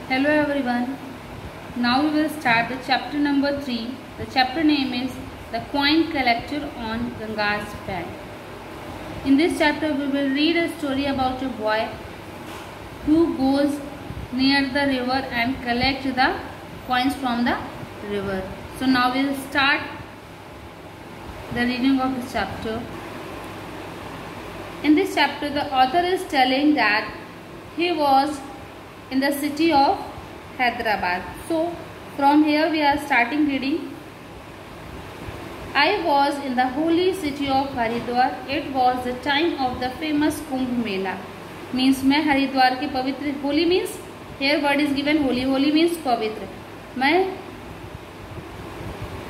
Hello everyone. Now we will start the chapter number 3. The chapter name is The Coin Collector on Ganga's Bank. In this chapter we will read a story about a boy who goes near the river and collects the coins from the river. So now we will start the reading of this chapter. In this chapter the author is telling that he was in the city of Hyderabad. So from here we are starting reading. I was in the holy city of Haridwar. It was the time of the famous Kumbh Mela. Means मैं हरिद्वार के पवित्र, holy means here word is given holy. Holy means पवित्र. मैं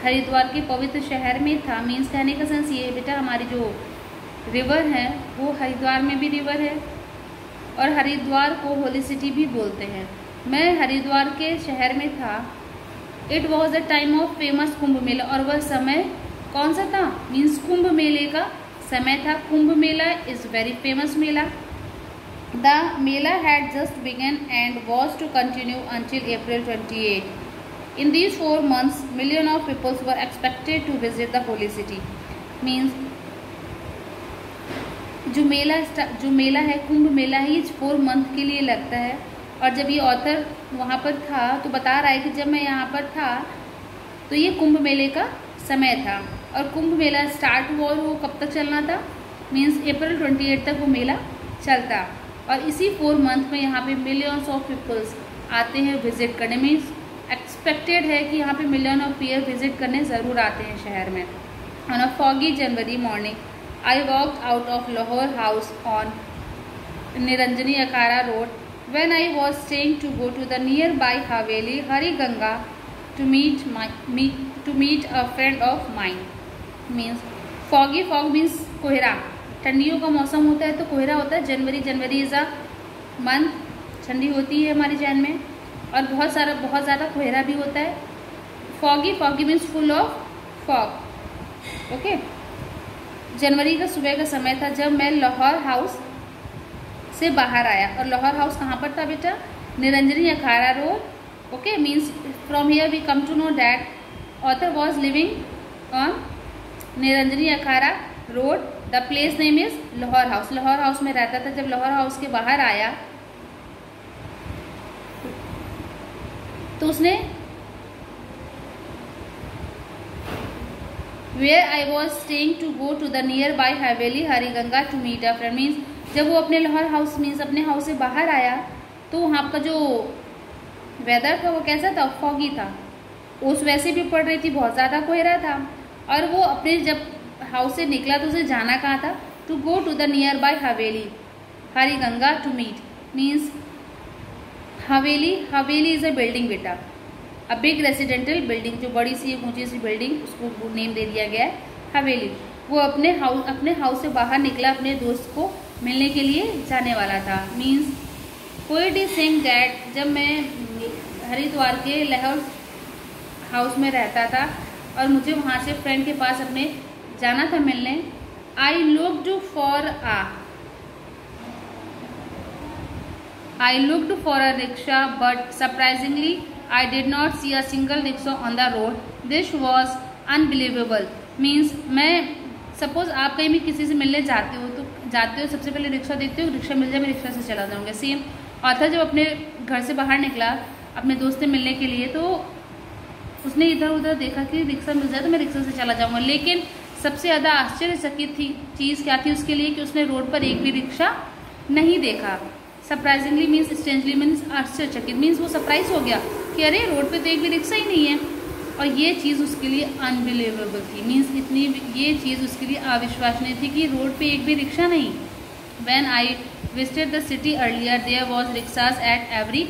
हरिद्वार के पवित्र शहर में था. मीन्स कहने का सेंस ये बेटा हमारी जो रिवर है वो हरिद्वार में भी रिवर है और हरिद्वार को होली सिटी भी बोलते हैं. मैं हरिद्वार के शहर में था. It was the time of famous Kumbh Mela. और वह समय कौन सा था? मीन्स कुंभ मेले का समय था. Kumbh Mela is very famous mela. The mela had just begun and was to continue until April 28. In these 4 months, millions of people were expected to visit the holy city. Means जो मेला है कुंभ मेला ही 4 मंथ के लिए लगता है. और जब ये ऑथर वहाँ पर था तो बता रहा है कि जब मैं यहाँ पर था तो ये कुंभ मेले का समय था. और कुंभ मेला स्टार्ट हुआ और वो कब तक चलना था? मीन्स April 28 तक वो मेला चलता. और इसी 4 मंथ में यहाँ पे मिलियंस ऑफ पीपल्स आते हैं विजिट करने. मीन्स एक्सपेक्टेड है कि यहाँ पे मिलियन ऑफ पीपल विजिट करने ज़रूर आते हैं शहर में. On a foggy January morning I walked out of Lahore house on Niranjani Akara road when I was staying to go to the nearby Haveli Hari Ganga to meet a friend of mine. Means foggy. Fog means कोहरा. ठंडियों का मौसम होता है तो कोहरा होता है. जनवरी इज अ मंथ. ठंडी होती है हमारे जैन में और बहुत ज़्यादा कोहरा भी होता है. Foggy means full of fog. Okay. जनवरी का सुबह का समय था जब मैं लाहौर हाउस से बाहर आया. और लाहौर हाउस कहाँ पर था बेटा? Niranjani Akhara Road. Okay. Means from here we come to know that author was living on Niranjani Akhara Road. The place name is Lahore House. Lahore House में रहता था. जब लाहौर हाउस के बाहर आया तो उसने Where I was staying to go to the nearby Haveli Hari Ganga to meet a friend. Means जब वो अपने लाहौर हाउस मीन्स अपने हाउस से बाहर आया तो वहाँ का जो वेदर था वो कैसा था? फॉगी था. ओस वैसे भी पड़ रही थी. बहुत ज़्यादा कोहरा था. और वो अपने जब हाउस से निकला तो उसे जाना कहाँ था? To go to the nearby haveli Hari Ganga to meet. Means haveli is a building बेटा. A big residential building. जो बड़ी सी ऊंची सी बिल्डिंग उसको नेम दे दिया गया है हवेली. वो अपने हाउस से बाहर निकला अपने दोस्त को मिलने के लिए जाने वाला था. Means poet is saying that जब मैं हरिद्वार के लाहौर हाउस में रहता था और मुझे वहाँ से फ्रेंड के पास अपने जाना था मिलने. I looked for a rickshaw but surprisingly I did not see a single rickshaw on the road. This was unbelievable. Means मैं सपोज आप कहीं भी किसी से मिलने जाते हो सबसे पहले रिक्शा देखते हो. रिक्शा मिल जाए मैं रिक्शा से चला जाऊँगा. सेम ऑथर जब अपने घर से बाहर निकला अपने दोस्त से मिलने के लिए तो उसने इधर उधर देखा कि रिक्शा मिल जाए तो मैं रिक्शा से चला जाऊँगा. लेकिन सबसे ज़्यादा आश्चर्यचकित चीज़ क्या थी उसके लिए कि उसने रोड पर एक भी रिक्शा नहीं देखा. सरप्राइजिंगली मीन्स स्ट्रेंजली मीन्स आश्चर्यचकित. मीन्स वो सरप्राइज हो गया कि अरे रोड पे तो एक भी रिक्शा ही नहीं है. और ये चीज़ उसके लिए अनबिलीवेबल थी. मीन्स ये चीज़ उसके लिए अविश्वसनीय थी कि रोड पे एक भी रिक्शा नहीं. When I visited the city earlier there was rickshaws at every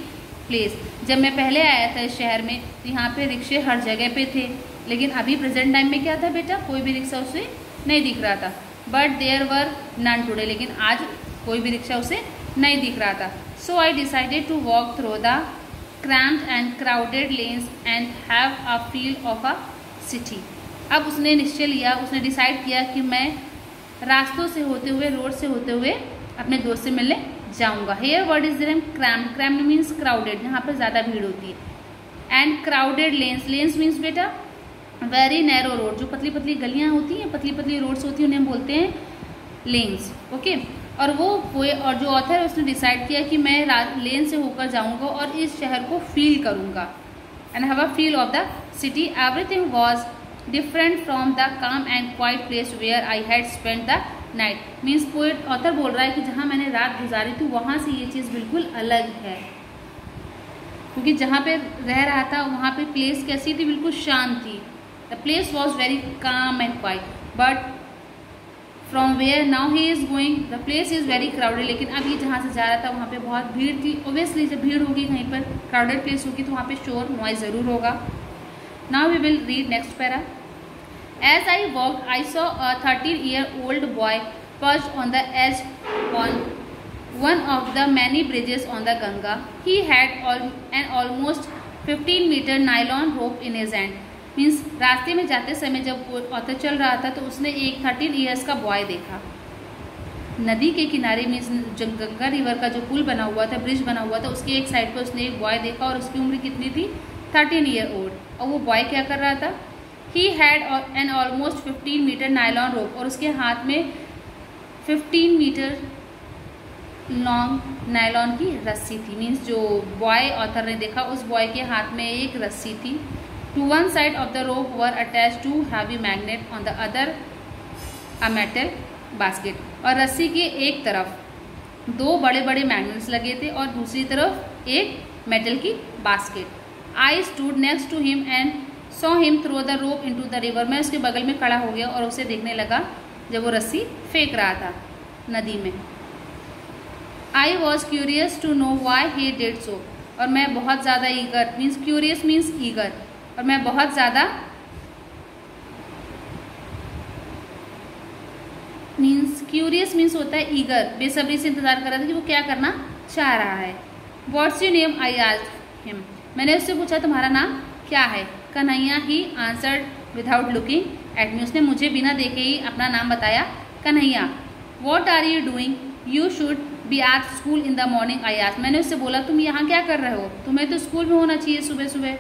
place. जब मैं पहले आया था इस शहर में तो यहाँ पे रिक्शे हर जगह पे थे. लेकिन अभी प्रेजेंट टाइम में क्या था बेटा? कोई भी रिक्शा उसे नहीं दिख रहा था. But there were none today. लेकिन आज कोई भी रिक्शा उसे नहीं दिख रहा था. So I decided to walk through the cramped and crowded lanes and have a feel of a city. अब उसने निश्चय लिया, उसने डिसाइड किया कि मैं रास्तों से होते हुए रोड से होते हुए अपने दोस्त से मिलने जाऊंगा। Here word is there crammed, crammed means crowded, यहाँ पर ज़्यादा भीड़ होती है। And crowded lanes, lanes means बेटा वेरी नैरो रोड, जो पतली पतली गलियाँ होती हैं, पतली पतली रोड्स होती हैं, उन्हें हम बोलते हैं लेन्स। ओके, और और जो ऑथर है उसने डिसाइड किया कि मैं लेन से होकर जाऊंगा और इस शहर को फील करूंगा। And have a feel of the city, everything was different from the calm and quiet place where I had spend the night. Means poet author बोल रहा है कि जहाँ मैंने रात गुजारी थी वहाँ से ये चीज़ बिल्कुल अलग है, क्योंकि जहाँ पे रह रहा था वहाँ पे प्लेस कैसी थी, बिल्कुल शांत थी। The place was very calm and quiet, but from where now he is going the place is very crowded. लेकिन अब ये जहाँ से जा रहा था वहाँ पे बहुत भीड़ थी। ओबियसली जब भीड़ होगी कहीं पर, क्राउडेड प्लेस होगी, तो वहाँ पे शोर नॉइज ज़रूर होगा। Now we will read next para. As I walk I saw a 13-year-old boy perched on the edge on one of the many bridges on the Ganga. He had an almost 15-meter nylon rope in his hand. Means रास्ते में जाते समय जब author चल रहा था तो उसने एक 13 ईयर्स का बॉय देखा। नदी के किनारे मीन्स गंगा रिवर का जो पुल बना हुआ था, ब्रिज बना हुआ था, उसके एक साइड पर उसने एक बॉय देखा और उसकी उम्र कितनी थी, 13-year-old। और वो बॉय क्या कर रहा था, he had an almost 15-meter nylon rope, और उसके हाथ में 15 मीटर लॉन्ग नायलॉन की रस्सी थी। मीन्स जो बॉय ऑथर ने देखा उस बॉय के हाथ में एक रस्सी थी। To one side of the rope were attached two heavy magnets, on the other a metal basket. और रस्सी के एक तरफ दो बड़े बड़े मैग्नेट्स लगे थे और दूसरी तरफ एक मेटल की basket. I stood next to him and saw him throw the rope into the river. मैं उसके बगल में खड़ा हो गया और उसे देखने लगा जब वो रस्सी फेंक रहा था नदी में। I was curious to know why he did so. और मैं बहुत ज़्यादा eager, means curious means eager, और मैं बहुत ज़्यादा मीन्स क्यूरियस मीन्स होता है ईगर, बेसब्री से इंतजार कर रहा था कि वो क्या करना चाह रहा है। What's your name I asked him, मैंने उससे पूछा तुम्हारा नाम क्या है। Kanhaiya he answered without looking at me, उसने मुझे बिना देखे ही अपना नाम बताया, Kanhaiya. What are you doing, you should be at school in the morning I asked, मैंने उससे बोला तुम यहाँ क्या कर रहे हो, तुम्हें तो स्कूल में होना चाहिए सुबह सुबह।